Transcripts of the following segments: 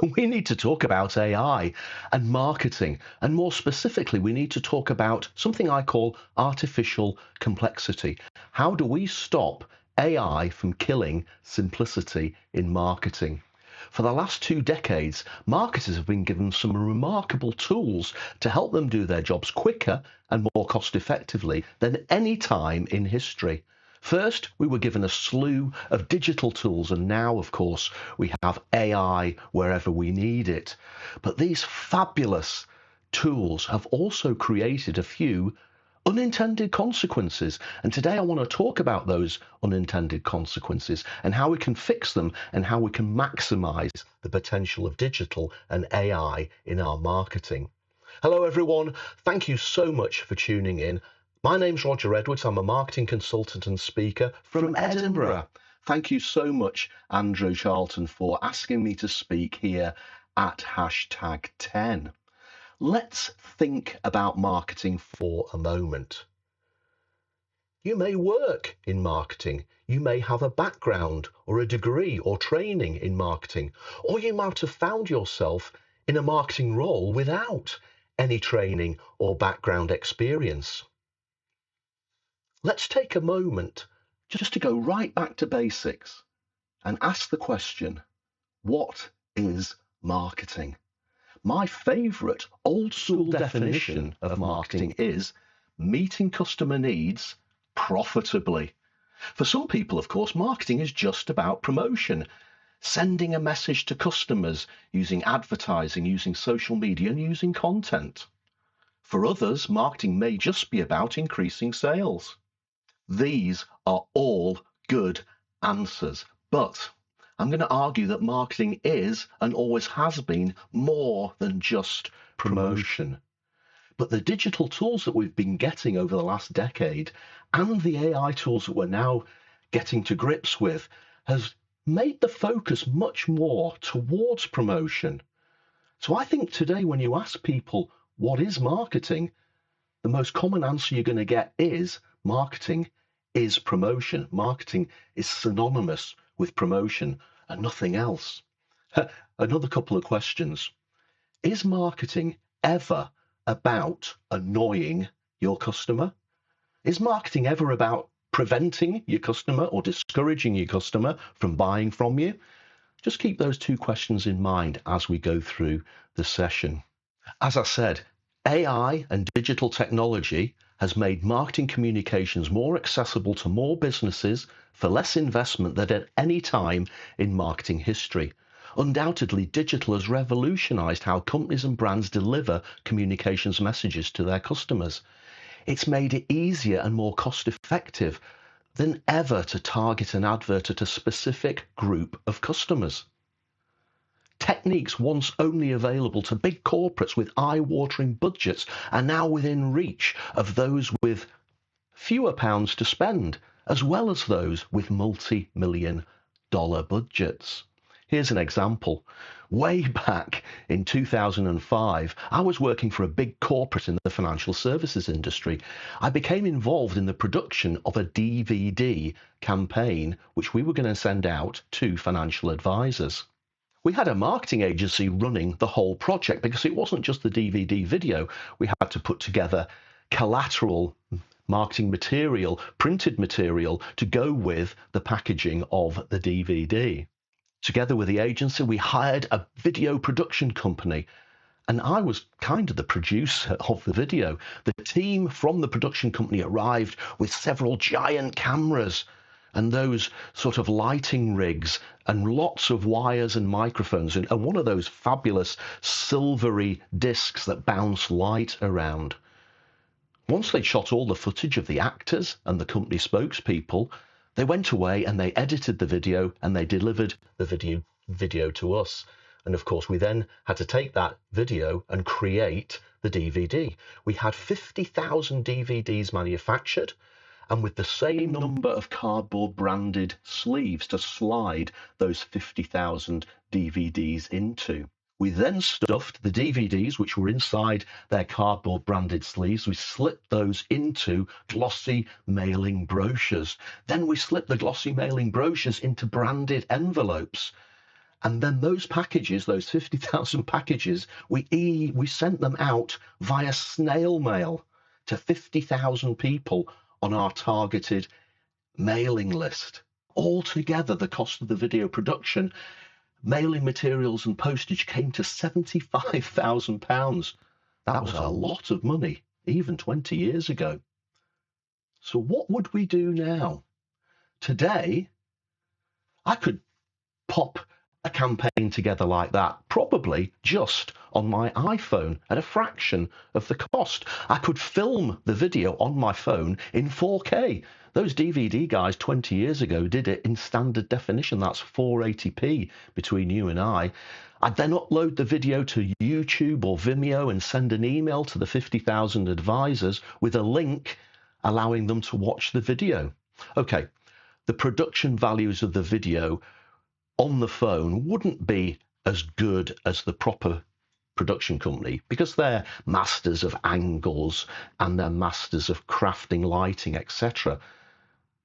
We need to talk about AI and marketing. And more specifically, we need to talk about something I call artificial complexity. How do we stop AI from killing simplicity in marketing? For the last 2 decades, marketers have been given some remarkable tools to help them do their jobs quicker and more cost effectively than any time in history. First, we were given a slew of digital tools, and now, of course, we have AI wherever we need it. But these fabulous tools have also created a few unintended consequences. And today I want to talk about those unintended consequences and how we can fix them and how we can maximize the potential of digital and AI in our marketing. Hello, everyone. Thank you so much for tuning in. My name's Roger Edwards. I'm a marketing consultant and speaker from Edinburgh. Thank you so much, Andrew Charlton, for asking me to speak here at hashtag 10. Let's think about marketing for a moment. You may work in marketing. You may have a background or a degree or training in marketing, or you might have found yourself in a marketing role without any training or background experience. Let's take a moment just to go right back to basics and ask the question, what is marketing? My favourite old school definition of marketing is meeting customer needs profitably. For some people, of course, marketing is just about promotion, sending a message to customers using advertising, using social media, and using content. For others, marketing may just be about increasing sales. These are all good answers, but I'm going to argue that marketing is and always has been more than just promotion. But the digital tools that we've been getting over the last decade and the AI tools that we're now getting to grips with has made the focus much more towards promotion. So I think today when you ask people, what is marketing? The most common answer you're going to get is marketing is promotion. Marketing is synonymous with promotion and nothing else. Another couple of questions. Is marketing ever about annoying your customer? Is marketing ever about preventing your customer or discouraging your customer from buying from you? Just keep those two questions in mind as we go through the session. As I said, AI and digital technology has made marketing communications more accessible to more businesses for less investment than at any time in marketing history. Undoubtedly, digital has revolutionized how companies and brands deliver communications messages to their customers. It's made it easier and more cost-effective than ever to target an advert at a specific group of customers. Techniques once only available to big corporates with eye-watering budgets are now within reach of those with fewer pounds to spend, as well as those with multi-million dollar budgets. Here's an example. Way back in 2005, I was working for a big corporate in the financial services industry. I became involved in the production of a DVD campaign, which we were going to send out to financial advisors. We had a marketing agency running the whole project because it wasn't just the DVD video. We had to put together collateral marketing material, printed material to go with the packaging of the DVD. Together with the agency, we hired a video production company, and I was kind of the producer of the video. The team from the production company arrived with several giant cameras and those sort of lighting rigs and lots of wires and microphones and one of those fabulous silvery discs that bounce light around. Once they'd shot all the footage of the actors and the company spokespeople, they went away and they edited the video and they delivered the video to us. And of course, we then had to take that video and create the DVD. We had 50,000 DVDs manufactured, and with the same number of cardboard branded sleeves to slide those 50,000 DVDs into. We then stuffed the DVDs, which were inside their cardboard branded sleeves, we slipped those into glossy mailing brochures. Then we slipped the glossy mailing brochures into branded envelopes. And then those packages, those 50,000 packages, we sent them out via snail mail to 50,000 people on our targeted mailing list. Altogether, the cost of the video production, mailing materials and postage came to £75,000. That was a lot of money, even 20 years ago. So what would we do now? Today, I could pop a campaign together like that, probably just on my iPhone at a fraction of the cost. I could film the video on my phone in 4K. Those DVD guys 20 years ago did it in standard definition. That's 480p between you and I. I'd then upload the video to YouTube or Vimeo and send an email to the 50,000 advisors with a link allowing them to watch the video. Okay, the production values of the video on the phone wouldn't be as good as the proper production company because they're masters of angles and they're masters of crafting lighting, etc.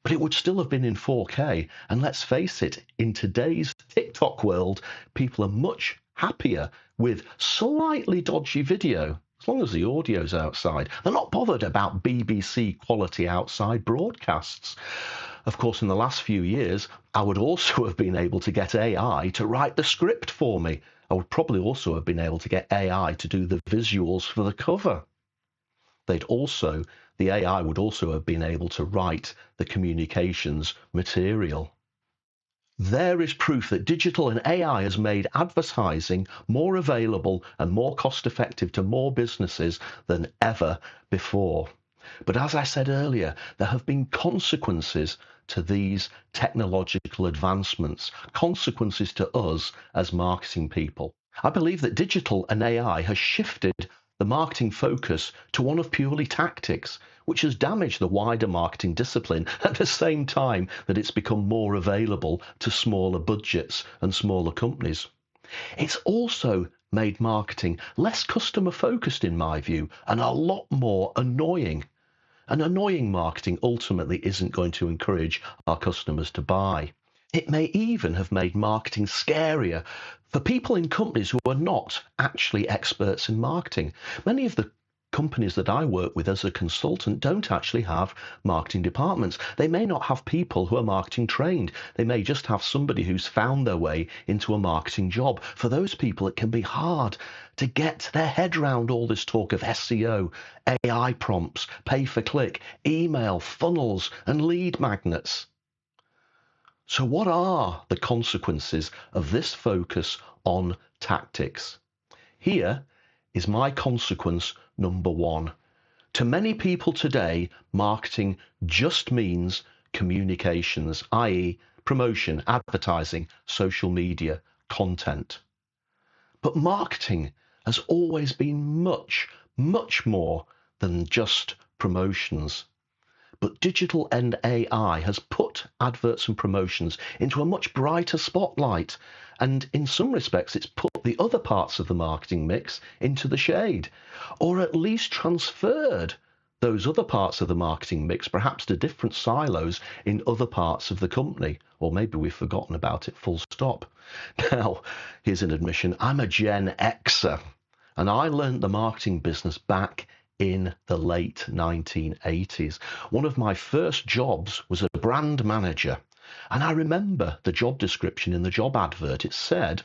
But it would still have been in 4K. And let's face it, in today's TikTok world, people are much happier with slightly dodgy video, as long as the audio's outside. They're not bothered about BBC quality outside broadcasts. Of course, in the last few years, I would also have been able to get AI to write the script for me. I would probably also have been able to get AI to do the visuals for the cover. The AI would also have been able to write the communications material. There is proof that digital and AI has made advertising more available and more cost-effective to more businesses than ever before. But as I said earlier, there have been consequences to these technological advancements, consequences to us as marketing people. I believe that digital and AI has shifted the marketing focus to one of purely tactics, which has damaged the wider marketing discipline at the same time that it's become more available to smaller budgets and smaller companies. It's also made marketing less customer focused in my view and a lot more annoying. And annoying marketing ultimately isn't going to encourage our customers to buy. It may even have made marketing scarier for people in companies who are not actually experts in marketing. Many of the companies that I work with as a consultant don't actually have marketing departments. They may not have people who are marketing trained. They may just have somebody who's found their way into a marketing job. For those people, it can be hard to get their head around all this talk of SEO, AI prompts, pay per click, email, funnels, and lead magnets. So what are the consequences of this focus on tactics? Here is my consequence number one. To many people today, marketing just means communications, i.e. promotion, advertising, social media, content. But marketing has always been much, much more than just promotions. But digital and AI has put adverts and promotions into a much brighter spotlight. And in some respects, it's put the other parts of the marketing mix into the shade, or at least transferred those other parts of the marketing mix, perhaps to different silos in other parts of the company. Or maybe we've forgotten about it, full stop. Now, here's an admission. I'm a Gen Xer, and I learned the marketing business back in the late 1980s. One of my first jobs was a brand manager. And I remember the job description in the job advert. It said,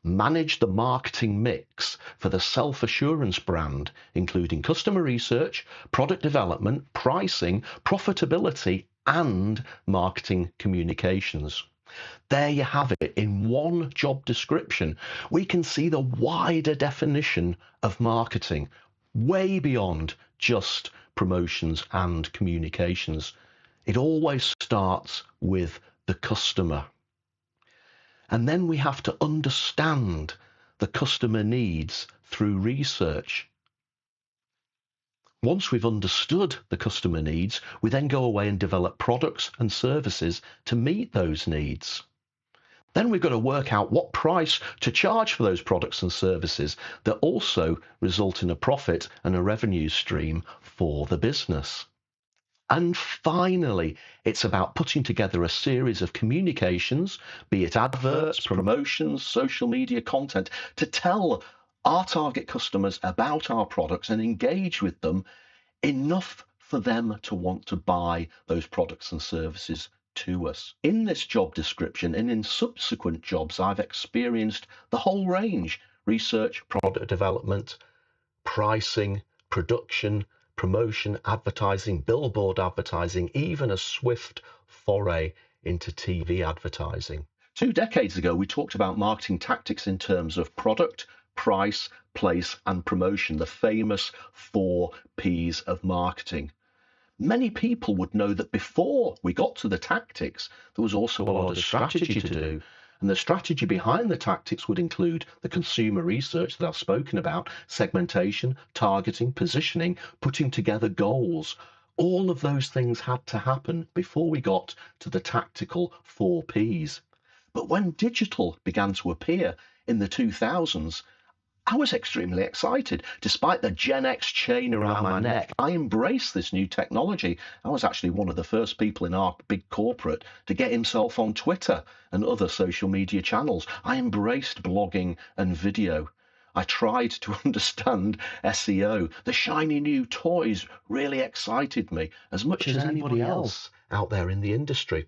manage the marketing mix for the Self-Assurance brand, including customer research, product development, pricing, profitability, and marketing communications. There you have it in one job description. We can see the wider definition of marketing, way beyond just promotions and communications. It always starts with the customer. And then we have to understand the customer needs through research. Once we've understood the customer needs, we then go away and develop products and services to meet those needs. Then we've got to work out what price to charge for those products and services that also result in a profit and a revenue stream for the business. And finally, it's about putting together a series of communications, be it adverts, promotions, social media content, to tell our target customers about our products and engage with them enough for them to want to buy those products and services to us. In this job description and in subsequent jobs, I've experienced the whole range: research, product development, pricing, production, promotion, advertising, billboard advertising, even a swift foray into TV advertising. 2 decades ago, we talked about marketing tactics in terms of product, price, place, and promotion, the famous 4 Ps of marketing. Many people would know that before we got to the tactics, there was also a lot of strategy to do. And the strategy behind the tactics would include the consumer research that I've spoken about, segmentation, targeting, positioning, putting together goals. All of those things had to happen before we got to the tactical 4 Ps. But when digital began to appear in the 2000s, I was extremely excited. Despite the Gen X chain around my neck, I embraced this new technology. I was actually one of the first people in our big corporate to get himself on Twitter and other social media channels. I embraced blogging and video. I tried to understand SEO. The shiny new toys really excited me as much as anybody else out there in the industry.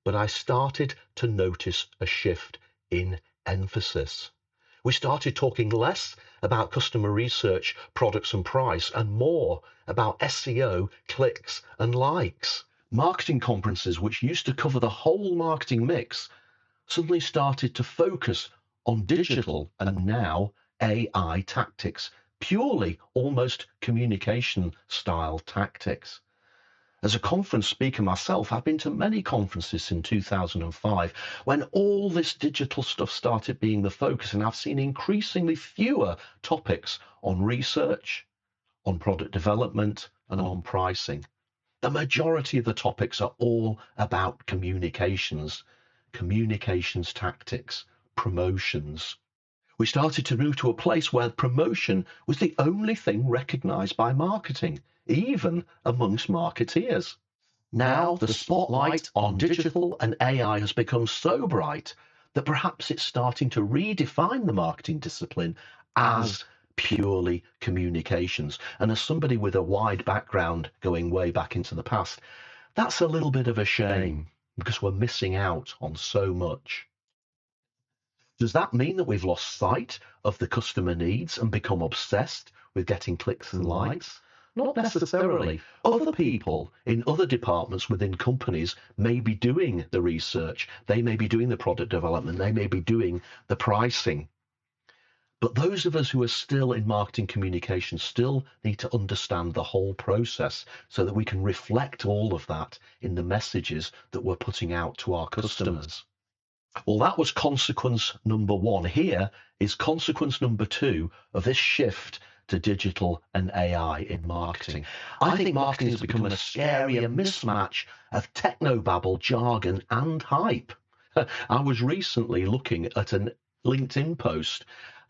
But I started to notice a shift in emphasis. We started talking less about customer research, products and price, and more about SEO, clicks and likes. Marketing conferences, which used to cover the whole marketing mix, suddenly started to focus on digital and now AI tactics, purely almost communication style tactics. As a conference speaker myself, I've been to many conferences since 2005 when all this digital stuff started being the focus, and I've seen increasingly fewer topics on research, on product development, and on pricing. The majority of the topics are all about communications, communications tactics, promotions. We started to move to a place where promotion was the only thing recognized by marketing, even amongst marketeers. Now the spotlight on digital and AI has become so bright that perhaps it's starting to redefine the marketing discipline as purely communications. And as somebody with a wide background going way back into the past, that's a little bit of a shame because we're missing out on so much. Does that mean that we've lost sight of the customer needs and become obsessed with getting clicks and likes? Not necessarily. Other people in other departments within companies may be doing the research, they may be doing the product development, they may be doing the pricing. But those of us who are still in marketing communication still need to understand the whole process so that we can reflect all of that in the messages that we're putting out to our customers. Well, that was consequence number 1. Here is consequence number 2 of this shift to digital and AI in marketing. I think marketing has become a scarier mismatch of technobabble, jargon, and hype. I was recently looking at a LinkedIn post,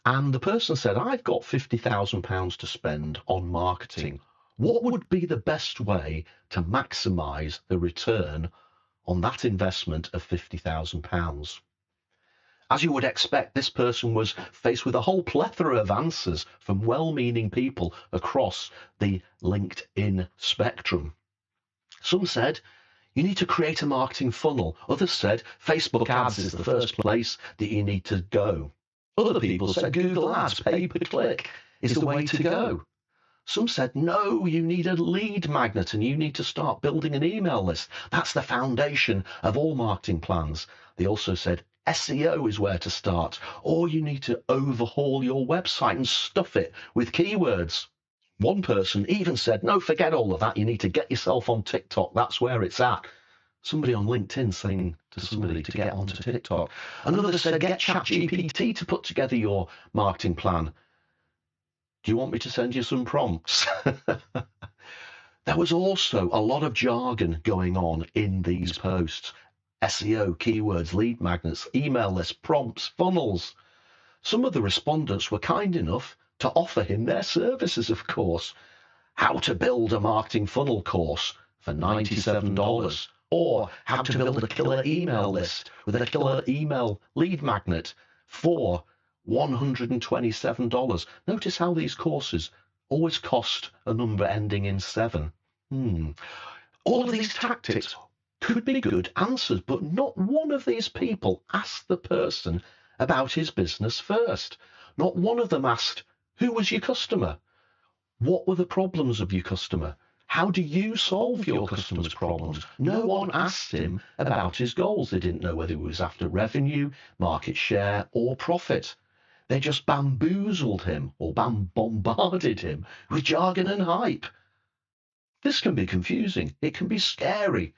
and the person said, I've got £50,000 to spend on marketing. What would be the best way to maximize the return on that investment of £50,000? As you would expect, this person was faced with a whole plethora of answers from well-meaning people across the LinkedIn spectrum. Some said, you need to create a marketing funnel. Others said, Facebook ads is the first place that you need to go. Other people said, Google ads, pay-per-click is the way to go. Some said, no, you need a lead magnet and you need to start building an email list. That's the foundation of all marketing plans. They also said, SEO is where to start, or you need to overhaul your website and stuff it with keywords. One person even said, no, forget all of that. You need to get yourself on TikTok. That's where it's at. Somebody on LinkedIn saying to somebody to get onto TikTok. Another said, get ChatGPT to put together your marketing plan. Do you want me to send you some prompts? There was also a lot of jargon going on in these posts. SEO, keywords, lead magnets, email lists, prompts, funnels. Some of the respondents were kind enough to offer him their services, of course. How to build a marketing funnel course for $97, or how to build a killer email list with a killer email lead magnet for $127. Notice how these courses always cost a number ending in 7. All of these tactics could be good answers, but not one of these people asked the person about his business first. Not one of them asked, who was your customer? What were the problems of your customer? How do you solve your customer's problems? No one asked him about his goals. They didn't know whether he was after revenue, market share, or profit. They just bamboozled him or bombarded him with jargon and hype. This can be confusing. It can be scary.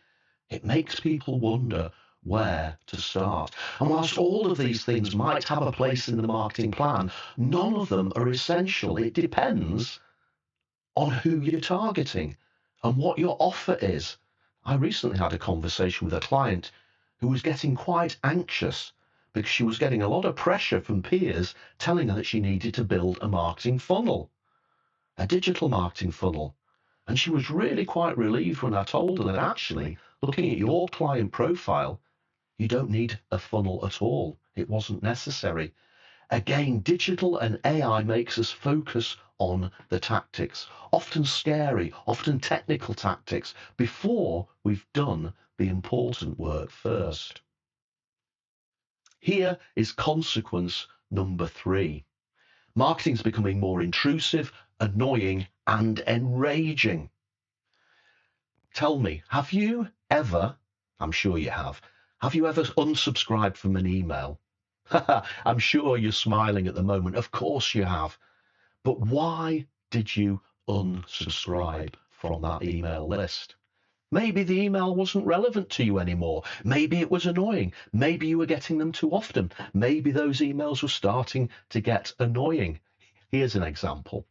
It makes people wonder where to start. And whilst all of these things might have a place in the marketing plan, none of them are essential. It depends on who you're targeting and what your offer is. I recently had a conversation with a client who was getting quite anxious because she was getting a lot of pressure from peers telling her that she needed to build a marketing funnel, a digital marketing funnel. And she was really quite relieved when I told her that actually, looking at your client profile, you don't need a funnel at all. It wasn't necessary. Again, digital and AI makes us focus on the tactics, often scary, often technical tactics, before we've done the important work first. Here is consequence number 3. Marketing is becoming more intrusive, annoying, and enraging. Tell me, have you ever, I'm sure you have you ever unsubscribed from an email? I'm sure you're smiling at the moment. Of course you have. But why did you unsubscribe from that email list? Maybe the email wasn't relevant to you anymore. Maybe it was annoying. Maybe you were getting them too often. Maybe those emails were starting to get annoying. Here's an example.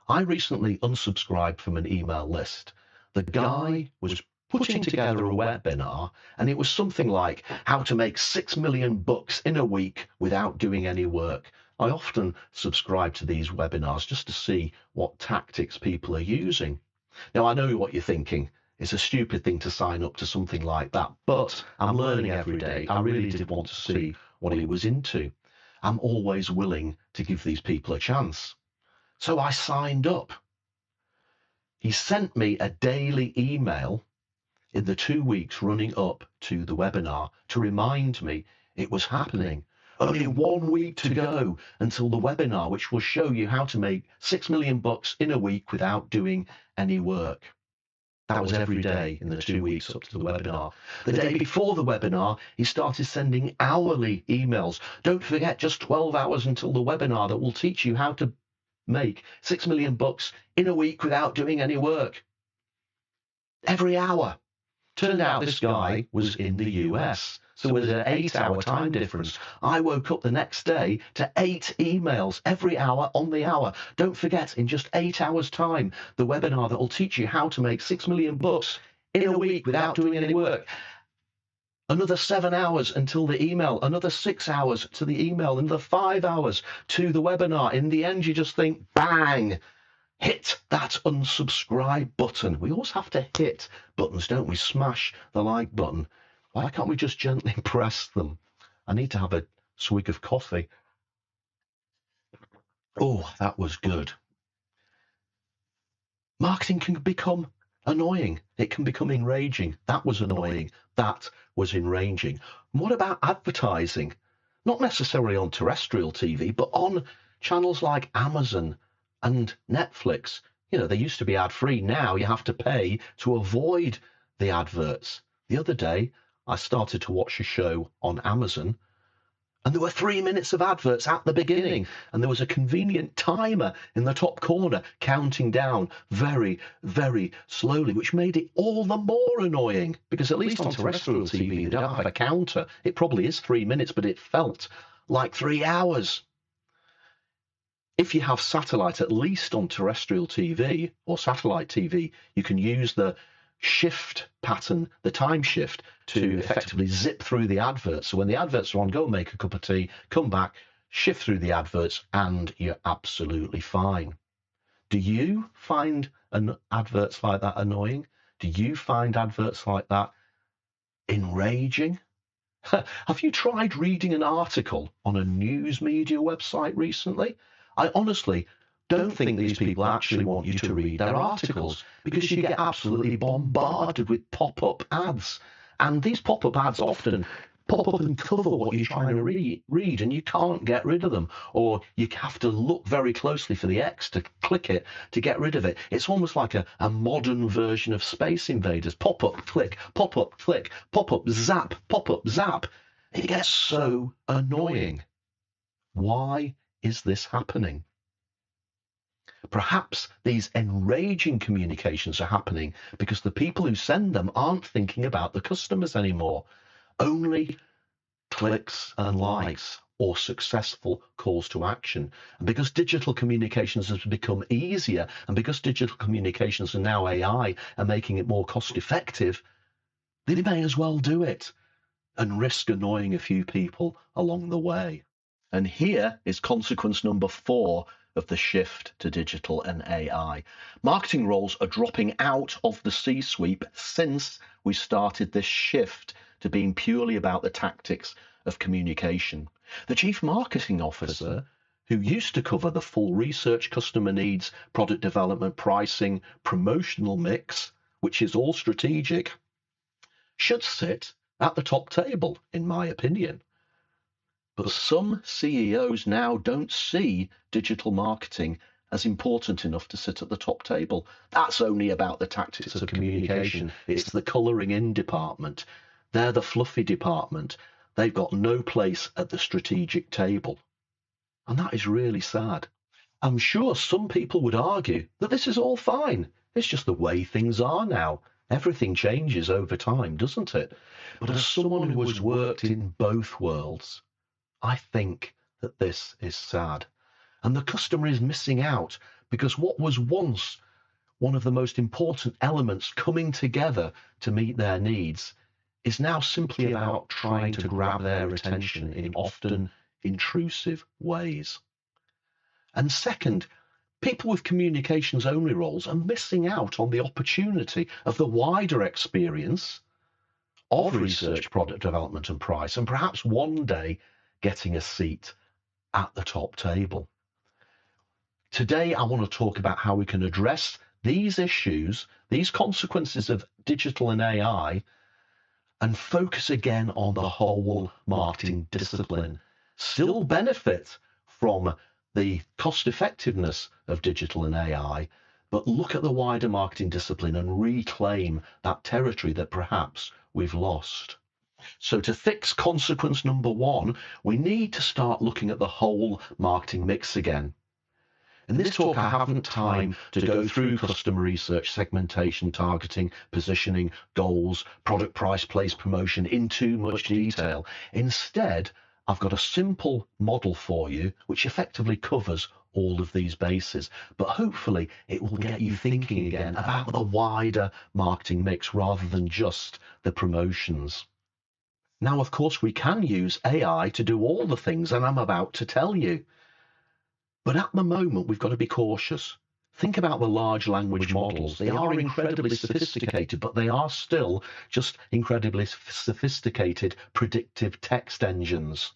I recently unsubscribed from an email list. The guy was putting together a webinar, and it was something like how to make 6 million bucks in a week without doing any work. I often subscribe to these webinars just to see what tactics people are using. Now, I know what you're thinking. It's a stupid thing to sign up to something like that, but I'm learning every day. I really did want to see what he was into. I'm always willing to give these people a chance. So I signed up. He sent me a daily email in the 2 weeks running up to the webinar to remind me it was happening. Only 1 week to go until the webinar, which will show you how to make 6 million bucks in a week without doing any work. That was every day in the 2 weeks up to the webinar. The day before the webinar, he started sending hourly emails. Don't forget, just 12 hours until the webinar that will teach you how to make 6 million bucks in a week without doing any work. Every hour. Turned out this guy was in the US, so there was an 8-hour time difference. I woke up the next day to 8 emails every hour on the hour. Don't forget, in just 8 hours' time, the webinar that will teach you how to make 6 million bucks in a week without doing any work. Another 7 hours until the email, another 6 hours to the email, another 5 hours to the webinar. In the end, you just think, bang, hit that unsubscribe button. We always have to hit buttons, don't we? Smash the like button. Why can't we just gently press them? I need to have a swig of coffee. Oh, that was good. Marketing can become annoying. It can become enraging. That was annoying. That was enraging. What about advertising? Not necessarily on terrestrial TV, but on channels like Amazon and Netflix. You know, they used to be ad-free. Now you have to pay to avoid the adverts. The other day, I started to watch a show on Amazon, and there were 3 minutes of adverts at the beginning, and there was a convenient timer in the top corner counting down very, very slowly, which made it all the more annoying, because at least on terrestrial TV, you don't have a counter. It probably is 3 minutes, but it felt like 3 hours. If you have satellite, at least on terrestrial TV or satellite TV, you can use the shift pattern, the time shift, to effectively zip through the adverts. So when the adverts are on, go and make a cup of tea, come back, shift through the adverts, and you're absolutely fine. Do you find adverts like that annoying? Do you find adverts like that enraging? Have you tried reading an article on a news media website recently? I honestly don't think these people actually want you to read their articles because you get absolutely bombarded with pop-up ads. And these pop-up ads often pop up and cover what you're trying to read, and you can't get rid of them, or you have to look very closely for the X to click it to get rid of it. It's almost like a modern version of Space Invaders. Pop-up, click, pop-up, click, pop-up, zap, pop-up, zap. It gets so annoying. Why is this happening? Perhaps these enraging communications are happening because the people who send them aren't thinking about the customers anymore. Only clicks and likes or successful calls to action. And because digital communications has become easier, and because digital communications are now AI and making it more cost effective, they may as well do it and risk annoying a few people along the way. And here is consequence number 4 of the shift to digital and AI. Marketing roles are dropping out of the C-suite since we started this shift to being purely about the tactics of communication. The chief marketing officer, who used to cover the full research, customer needs, product development, pricing, promotional mix, which is all strategic, should sit at the top table, in my opinion. But some CEOs now don't see digital marketing as important enough to sit at the top table. That's only about the tactics of communication. It's the colouring in department. They're the fluffy department. They've got no place at the strategic table. And that is really sad. I'm sure some people would argue that this is all fine. It's just the way things are now. Everything changes over time, doesn't it? But as someone who has worked in both worlds, I think that this is sad. And the customer is missing out because what was once one of the most important elements coming together to meet their needs is now simply about trying to grab their attention in often intrusive ways. And second, people with communications only roles are missing out on the opportunity of the wider experience of research, product development, and price, and perhaps one day getting a seat at the top table. Today, I want to talk about how we can address these issues, these consequences of digital and AI, and focus again on the whole marketing discipline. Still benefit from the cost effectiveness of digital and AI, but look at the wider marketing discipline and reclaim that territory that perhaps we've lost. So to fix consequence number 1, we need to start looking at the whole marketing mix again. In this talk, I haven't time to go through customer research, segmentation, targeting, positioning, goals, product, price, place, promotion in too much detail. Instead, I've got a simple model for you which effectively covers all of these bases, but hopefully it will get you thinking again about the wider marketing mix rather than just the promotions. Now, of course, we can use AI to do all the things that I'm about to tell you. But at the moment, we've got to be cautious. Think about the large language models. They are incredibly sophisticated, but they are still just incredibly sophisticated predictive text engines.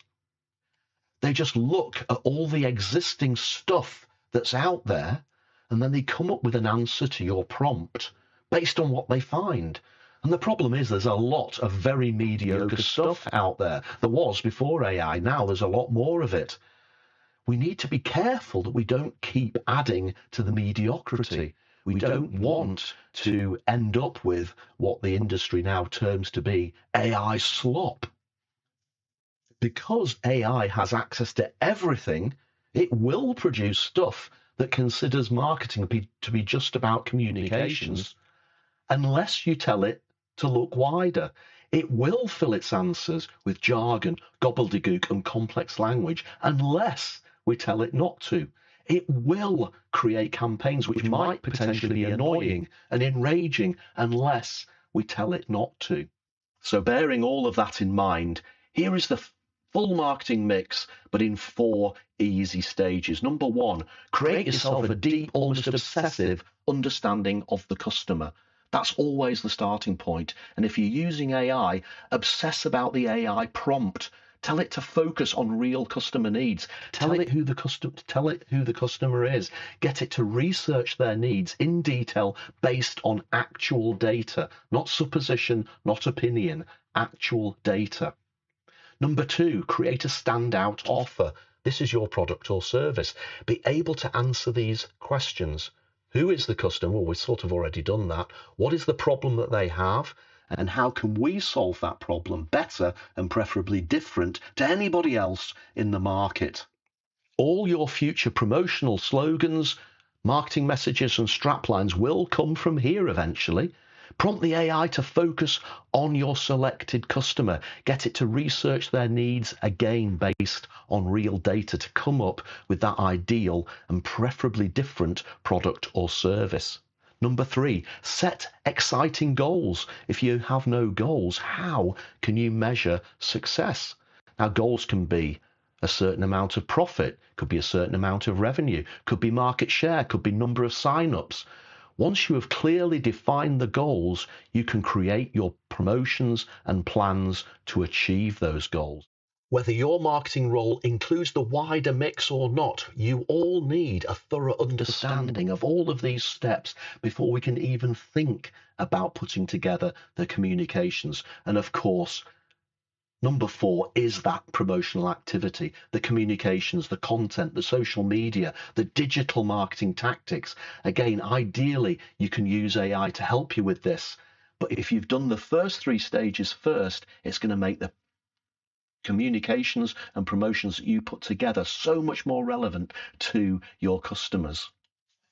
They just look at all the existing stuff that's out there, and then they come up with an answer to your prompt based on what they find. And the problem is there's a lot of very mediocre stuff out there. There was before AI, now there's a lot more of it. We need to be careful that we don't keep adding to the mediocrity. We don't want to end up with what the industry now terms to be AI slop. Because AI has access to everything, it will produce stuff that considers marketing to be just about communications, unless you tell it to look wider. It will fill its answers with jargon, gobbledygook, and complex language unless we tell it not to. It will create campaigns which might potentially be annoying and enraging unless we tell it not to. So bearing all of that in mind, here is the full marketing mix, but in 4 easy stages. Number 1, create yourself a deep, almost obsessive understanding of the customer. That's always the starting point. And if you're using AI, obsess about the AI prompt. Tell it to focus on real customer needs. Tell it who the customer is. Get it to research their needs in detail based on actual data, not supposition, not opinion, actual data. Number two, create a standout offer. This is your product or service. Be able to answer these questions. Who is the customer? Well, we've sort of already done that. What is the problem that they have? And how can we solve that problem better and preferably different to anybody else in the market? All your future promotional slogans, marketing messages, and straplines will come from here eventually. Prompt the AI to focus on your selected customer. Get it to research their needs, again based on real data, to come up with that ideal and preferably different product or service. Number three, set exciting goals. If you have no goals, how can you measure success? Now, goals can be a certain amount of profit, could be a certain amount of revenue, could be market share, could be number of sign-ups. Once you have clearly defined the goals, you can create your promotions and plans to achieve those goals. Whether your marketing role includes the wider mix or not, you all need a thorough understanding of all of these steps before we can even think about putting together the communications. And of course, number four is that promotional activity, the communications, the content, the social media, the digital marketing tactics. Again, ideally, you can use AI to help you with this. But if you've done the first three stages first, it's going to make the communications and promotions that you put together so much more relevant to your customers.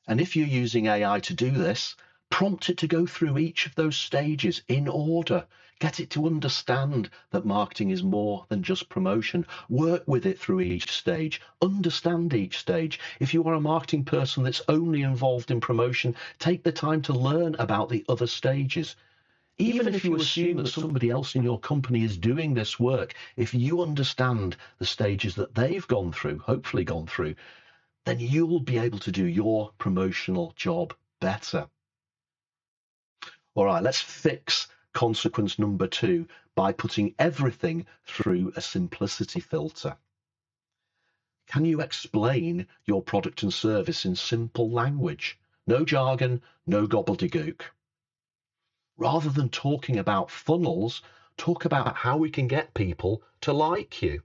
And if you're using AI to do this, prompt it to go through each of those stages in order. Get it to understand that marketing is more than just promotion. Work with it through each stage. Understand each stage. If you are a marketing person that's only involved in promotion, take the time to learn about the other stages. Even if you assume that somebody else in your company is doing this work, if you understand the stages that they've gone through, hopefully gone through, then you'll be able to do your promotional job better. All right, let's fix consequence number two by putting everything through a simplicity filter. Can you explain your product and service in simple language? No jargon, no gobbledygook. Rather than talking about funnels, talk about how we can get people to like you.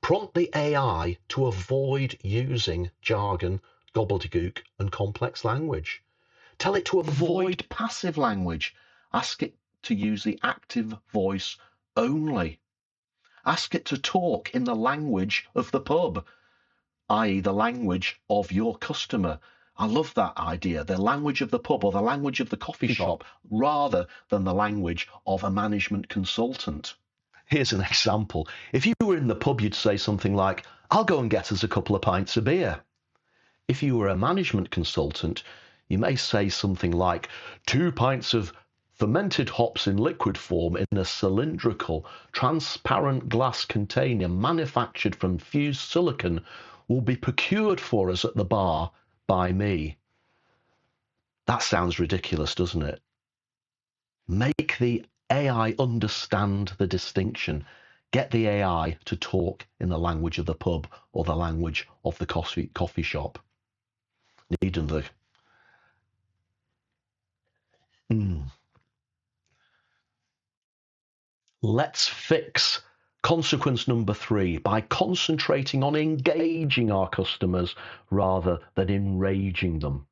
Prompt the AI to avoid using jargon, gobbledygook, and complex language. Tell it to avoid passive language. Ask it to use the active voice only. Ask it to talk in the language of the pub, i.e., the language of your customer. I love that idea, the language of the pub or the language of the coffee shop, rather than the language of a management consultant. Here's an example. If you were in the pub, you'd say something like, "I'll go and get us a couple of pints of beer." If you were a management consultant, you may say something like, 2 pints of fermented hops in liquid form in a cylindrical, transparent glass container manufactured from fused silicon will be procured for us at the bar by me. That sounds ridiculous, doesn't it? Make the AI understand the distinction. Get the AI to talk in the language of the pub or the language of the coffee shop. Need another. Let's fix consequence number three by concentrating on engaging our customers rather than enraging them.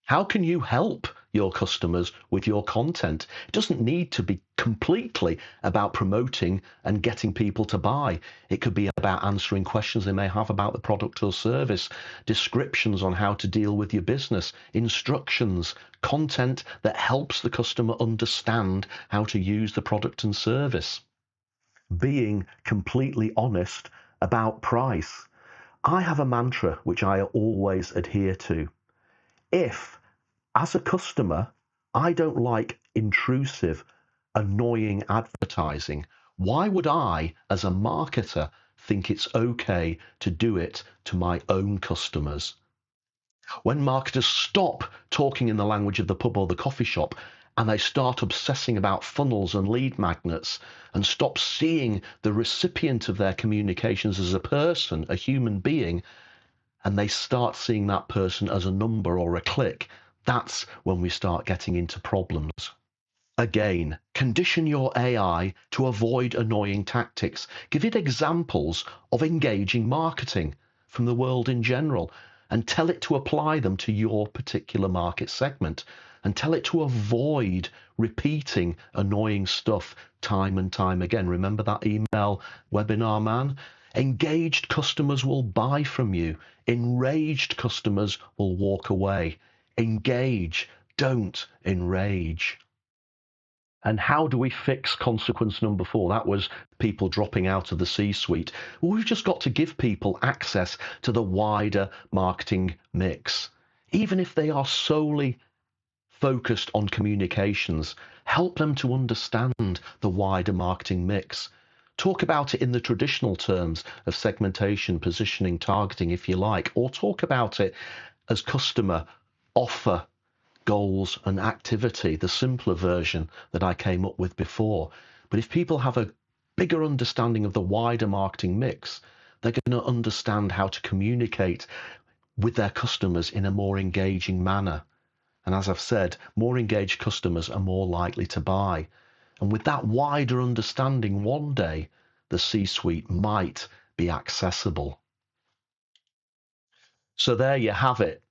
How can you help your customers with your content? It doesn't need to be completely about promoting and getting people to buy. It could be about answering questions they may have about the product or service, descriptions on how to deal with your business, instructions, content that helps the customer understand how to use the product and service. Being completely honest about price. I have a mantra which I always adhere to. If, as a customer, I don't like intrusive, annoying advertising, why would I, as a marketer, think it's okay to do it to my own customers? When marketers stop talking in the language of the pub or the coffee shop and they start obsessing about funnels and lead magnets and stop seeing the recipient of their communications as a person, a human being, and they start seeing that person as a number or a click, that's when we start getting into problems. Again, condition your AI to avoid annoying tactics. Give it examples of engaging marketing from the world in general and tell it to apply them to your particular market segment and tell it to avoid repeating annoying stuff time and time again. Remember that email webinar man? Engaged customers will buy from you. Enraged customers will walk away. Engage, don't enrage. And how do we fix consequence number 4? That was people dropping out of the C-suite. Well, we've just got to give people access to the wider marketing mix. Even if they are solely focused on communications, help them to understand the wider marketing mix. Talk about it in the traditional terms of segmentation, positioning, targeting, if you like, or talk about it as customer, offer, goals and activity, the simpler version that I came up with before. But if people have a bigger understanding of the wider marketing mix, they're going to understand how to communicate with their customers in a more engaging manner. And as I've said, more engaged customers are more likely to buy. And with that wider understanding, one day the C-suite might be accessible. So there you have it.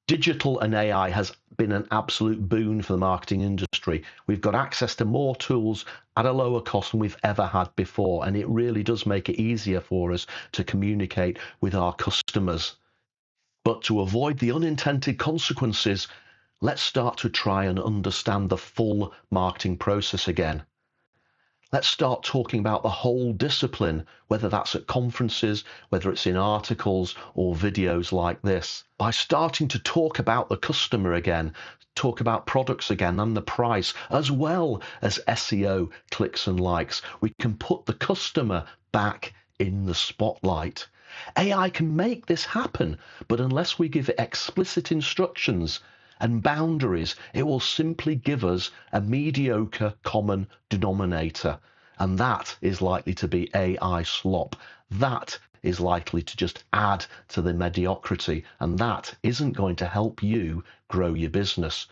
Digital and AI has been an absolute boon for the marketing industry. We've got access to more tools at a lower cost than we've ever had before, and it really does make it easier for us to communicate with our customers. But to avoid the unintended consequences, let's start to try and understand the full marketing process again. Let's start talking about the whole discipline, whether that's at conferences, whether it's in articles or videos like this. By starting to talk about the customer again, talk about products again and the price, as well as SEO, clicks and likes, we can put the customer back in the spotlight. AI can make this happen, but unless we give it explicit instructions and boundaries, it will simply give us a mediocre common denominator. And that is likely to be AI slop. That is likely to just add to the mediocrity. And that isn't going to help you grow your business.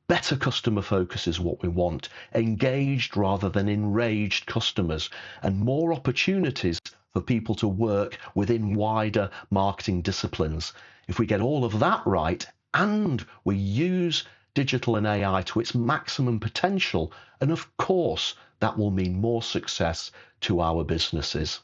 Better customer focus is what we want. Engaged rather than enraged customers. And more opportunities for people to work within wider marketing disciplines. If we get all of that right, and we use digital and AI to its maximum potential, and of course, that will mean more success to our businesses.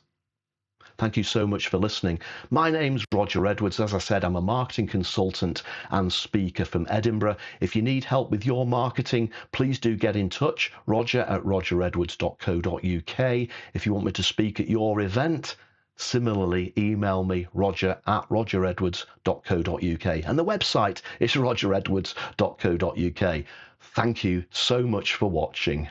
Thank you so much for listening. My name's Roger Edwards. As I said, I'm a marketing consultant and speaker from Edinburgh. If you need help with your marketing, please do get in touch, roger@rogeredwards.co.uk. If you want me to speak at your event, similarly, email me, roger@rogeredwards.co.uk. And the website is rogeredwards.co.uk. Thank you so much for watching.